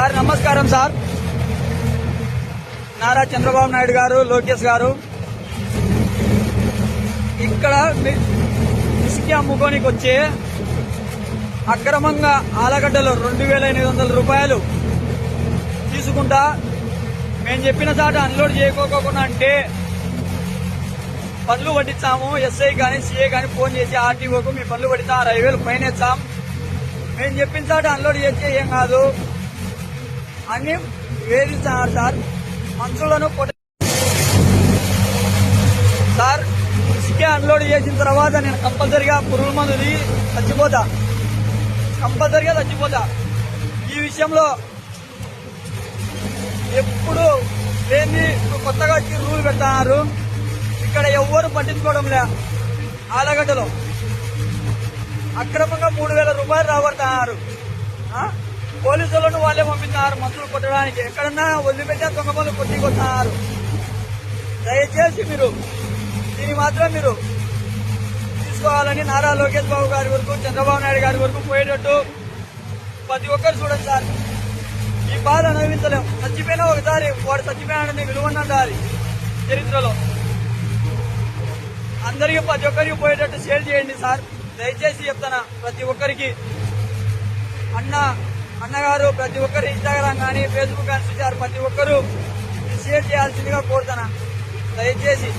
Sir నమస్కారం sir. Nara Chandrababu Naidu గారు, లోకేష్ గారు ఇక్కడ ఇసుక అమ్ముకోనికి వచ్చి అక్రమంగా ఆలగడ్డలో 2,800 రూపాయలు తీసుకుంటా మేము చెప్పిన చాట అన్లోడ్ చేయకోకుండా అంటే పనులు పట్టించాము. ఎస్ఐ కానీ సిఐ కానీ ఫోన్ చేసి ఆర్టీఓకు మీ పనులు పట్టించాం 60,000 ఫైన్ ఇచ్చాం, మేము చెప్పిన చాట అన్లోడ్ చేస్తే ఏం కాదు అని వేధిస్తున్నారు సార్. మనుషులను సార్ ఇసుకే అన్లోడ్ చేసిన తర్వాత నేను కంపల్సరిగా పురుగుల మందుది చచ్చిపోతా, కంపల్సరిగా చచ్చిపోతా. ఈ విషయంలో ఎప్పుడు లేని కొత్తగా రూల్ పెడతారు. ఇక్కడ ఎవ్వరు పట్టించుకోవడం లే. ఆలగడ్డలో అక్రమంగా 3,000 రూపాయలు రాబడుతున్నారు. పోలీసులను వాళ్ళే పంపిస్తున్నారు మందులు కొట్టడానికి. ఎక్కడన్నా వదిలిపెట్టే దొంగ కొట్టికొస్తున్నారు. దయచేసి మీరు దీన్ని మాత్రం మీరు తీసుకోవాలని నారా లోకేష్ బాబు గారి వరకు, చంద్రబాబు నాయుడు గారి వరకు పోయేటట్టు ప్రతి ఒక్కరు చూడండి సార్. ఈ బాధ అనుభవించలేం. చచ్చిపోయినా ఒకసారి వాడు చచ్చిపోయాడని విలువనుండాలి చరిత్రలో. అందరికీ ప్రతి ఒక్కరికి పోయేటట్టు షేర్ చేయండి సార్. దయచేసి చెప్తానా ప్రతి ఒక్కరికి. అన్నగారు ప్రతి ఒక్కరు ఇన్స్టాగ్రామ్ కానీ ఫేస్బుక్ కానీ చూశారు, ప్రతి ఒక్కరు షేర్ చేయాల్సిందిగా కోరుతానా దయచేసి.